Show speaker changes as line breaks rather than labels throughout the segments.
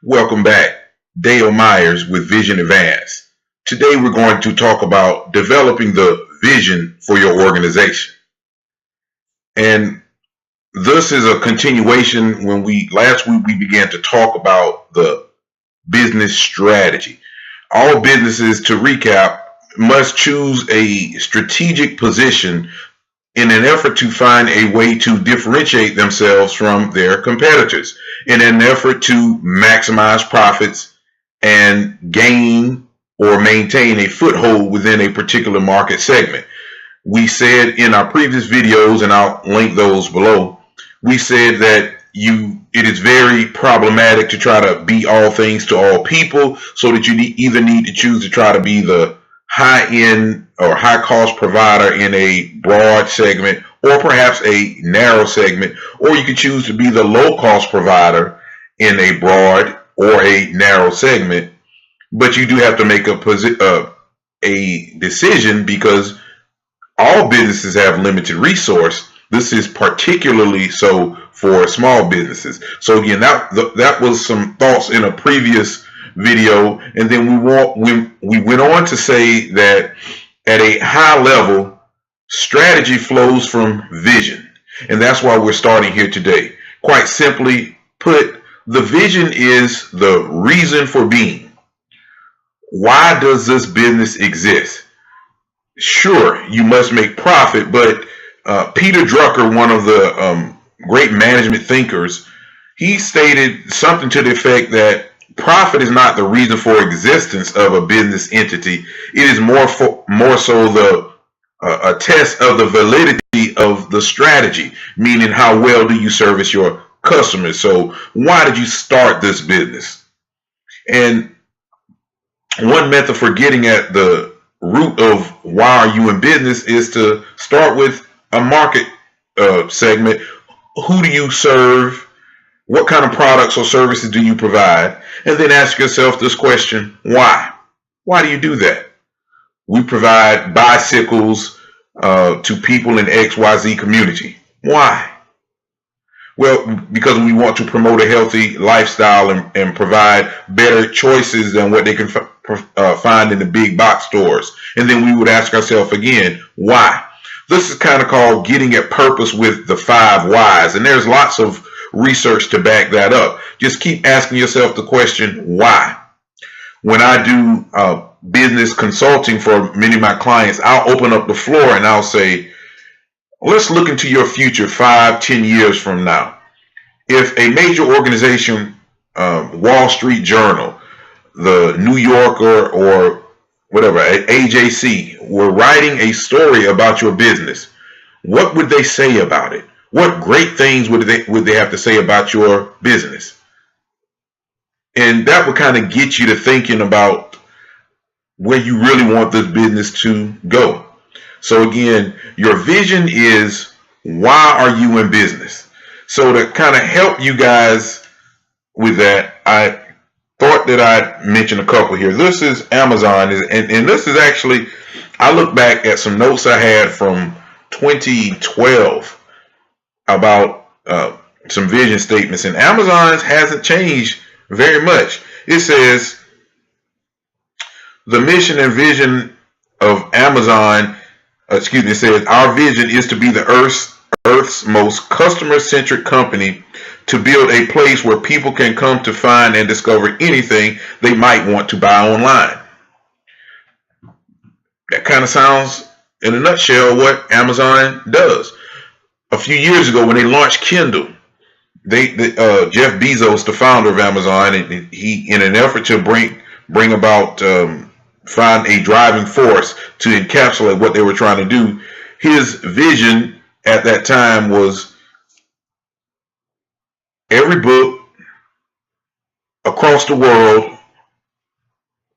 Welcome back. Dale Myers with Vision Advance. Today we're going to talk about developing the vision for your organization. And this is a continuation when last week we began to talk about the business strategy. All businesses, to recap, must choose a strategic position in an effort to find a way to differentiate themselves from their competitors in an effort to maximize profits and gain or maintain a foothold within a particular market segment. We said in our previous videos, and I'll link those below, we said that it is very problematic to try to be all things to all people, so that you either need to choose to try to be the high-end or high-cost provider in a broad segment, or perhaps a narrow segment, or you could choose to be the low-cost provider in a broad or a narrow segment. But you do have to make a decision, because all businesses have limited resource. This is particularly so for small businesses. So again, that was some thoughts in a previous video, and then we went on to say that at a high level, strategy flows from vision, and that's why we're starting here today. Quite simply put, the vision is the reason for being. Why does this business exist? Sure, you must make profit, but Peter Drucker, one of the great management thinkers, he stated something to the effect that profit is not the reason for existence of a business entity. It is more so a test of the validity of the strategy, meaning how well do you service your customers. So why did you start this business? And one method for getting at the root of why are you in business is to start with a market segment. Who do you serve? What kind of products or services do you provide? And then ask yourself this question: why? Why do you do that? We provide bicycles to people in XYZ community. Why? Well, because we want to promote a healthy lifestyle and provide better choices than what they can find in the big box stores. And then we would ask ourselves again, why? This is kind of called getting at purpose with the 5 whys. And there's lots of research to back that up. Just keep asking yourself the question, why? When I do business consulting for many of my clients, I'll open up the floor and I'll say, let's look into your future 5-10 years from now. If a major organization, Wall Street Journal, the New Yorker, or whatever, AJC, were writing a story about your business, what would they say about it? What great things would they have to say about your business? And that would kind of get you to thinking about where you really want this business to go. So again, your vision is, why are you in business? So to kind of help you guys with that, I thought that I'd mention a couple here. This is Amazon, and this is actually, I look back at some notes I had from 2012 about some vision statements, and Amazon's hasn't changed very much. It says, the mission and vision of Amazon, it says, our vision is to be the Earth's most customer-centric company, to build a place where people can come to find and discover anything they might want to buy online. That kind of sounds, in a nutshell, what Amazon does. A few years ago, when they launched Kindle, Jeff Bezos, the founder of Amazon, and he, in an effort to bring about find a driving force to encapsulate what they were trying to do, his vision at that time was every book across the world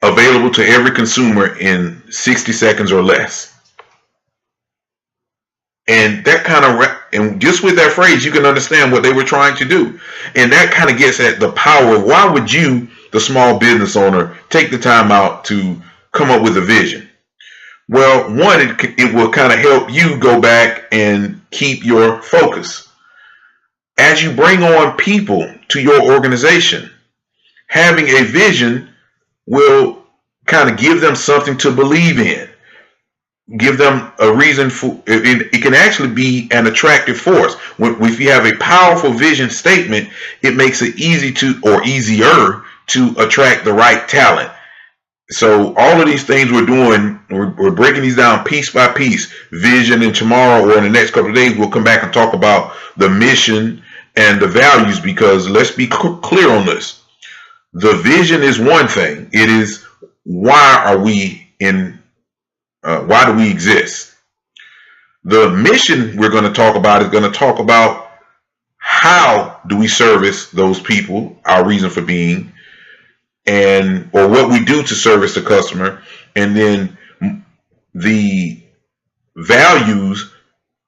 available to every consumer in 60 seconds or less. And that kind of, and just with that phrase, you can understand what they were trying to do. And that kind of gets at the power of, why would you, the small business owner, take the time out to come up with a vision? Well, one, it will kind of help you go back and keep your focus. As you bring on people to your organization, having a vision will kind of give them something to believe in, give them a reason for it. It can actually be an attractive force. If you have a powerful vision statement, it makes it easier to attract the right talent. So all of these things we're doing, we're breaking these down piece by piece. Vision, and tomorrow or in the next couple of days, we'll come back and talk about the mission and the values, because let's be clear on this. The vision is one thing. It is why do we exist? The mission we're going to talk about is going to talk about how do we service those people, our reason for being, or what we do to service the customer. And then the values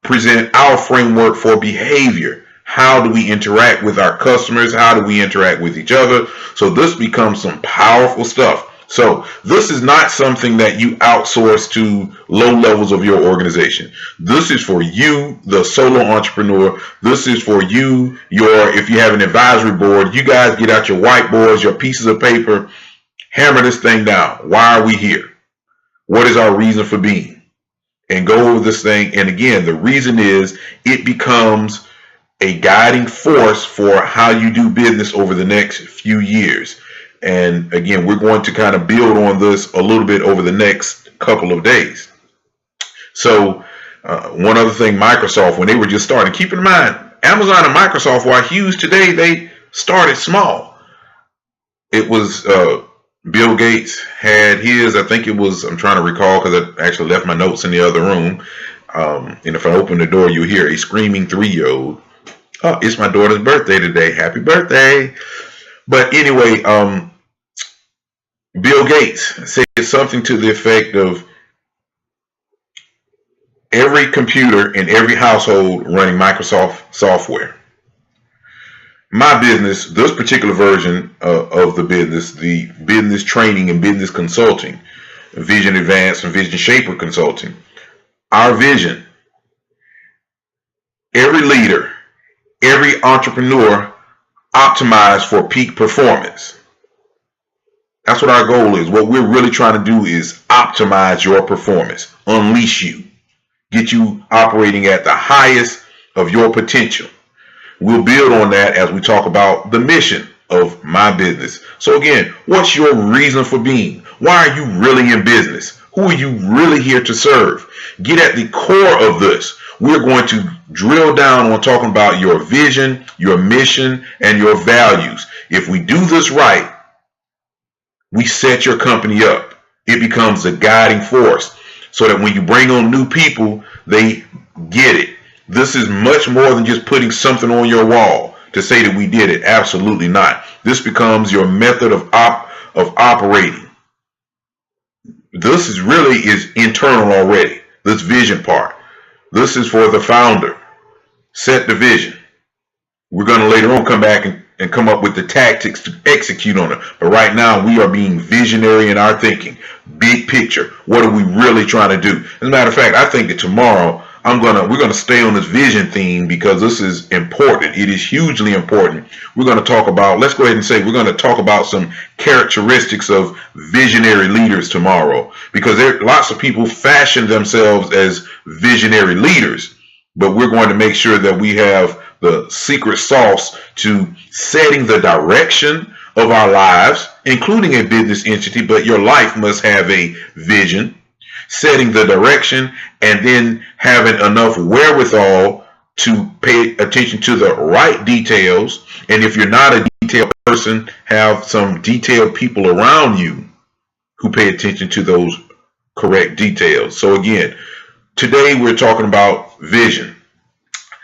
present our framework for behavior. How do we interact with our customers? How do we interact with each other? So this becomes some powerful stuff. So this is not something that you outsource to low levels of your organization. This is for you, the solo entrepreneur. This is for you, if you have an advisory board, you guys get out your whiteboards, your pieces of paper, hammer this thing down. Why are we here? What is our reason for being? And go over this thing. And again, the reason is it becomes a guiding force for how you do business over the next few years. And again, we're going to kind of build on this a little bit over the next couple of days. So one other thing, Microsoft, when they were just starting, keep in mind, Amazon and Microsoft, while huge today, they started small. It was Bill Gates had his, I think it was, I'm trying to recall because I actually left my notes in the other room. And if I open the door, you'll hear a screaming 3-year-old. Oh, it's my daughter's birthday today. Happy birthday. But anyway, Bill Gates said something to the effect of every computer in every household running Microsoft software. My business, this particular version of the business training and business consulting, Vision Advance and Vision Shaper Consulting, our vision, every leader, every entrepreneur optimize for peak performance. That's what our goal is. What we're really trying to do is optimize your performance, unleash you, get you operating at the highest of your potential. We'll build on that as we talk about the mission of my business. So again, what's your reason for being? Why are you really in business? Who are you really here to serve? Get at the core of this. We're going to drill down on talking about your vision, your mission, and your values. If we do this right, we set your company up. It becomes a guiding force so that when you bring on new people, they get it. This is much more than just putting something on your wall to say that we did it. Absolutely not. This becomes your method of operating. This is really internal already, this vision part. This is for the founder. Set the vision. We're going to later on come back and come up with the tactics to execute on it. But right now we are being visionary in our thinking. Big picture. What are we really trying to do? As a matter of fact, I think that tomorrow we're gonna stay on this vision theme because this is important. It is hugely important. We're going to talk about, let's go ahead and say, we're going to talk about some characteristics of visionary leaders tomorrow, because there lots of people fashion themselves as visionary leaders, but we're going to make sure that we have the secret sauce to setting the direction of our lives, including a business entity, but your life must have a vision, setting the direction, and then having enough wherewithal to pay attention to the right details. And if you're not a detailed person, have some detailed people around you who pay attention to those correct details. So again, today we're talking about vision.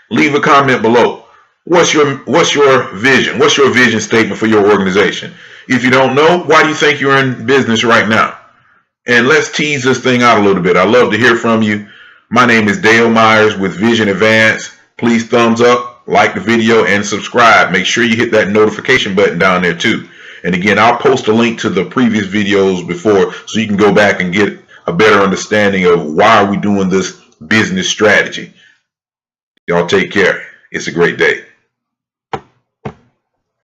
Leave a comment below. What's your vision? What's your vision statement for your organization? If you don't know, why do you think you're in business right now? And let's tease this thing out a little bit. I love to hear from you. My name is Dale Myers with Vision Advance. Please thumbs up, like the video, and subscribe. Make sure you hit that notification button down there too. And again, I'll post a link to the previous videos before so you can go back and get a better understanding of why are we doing this business strategy. Y'all take care. It's a great day.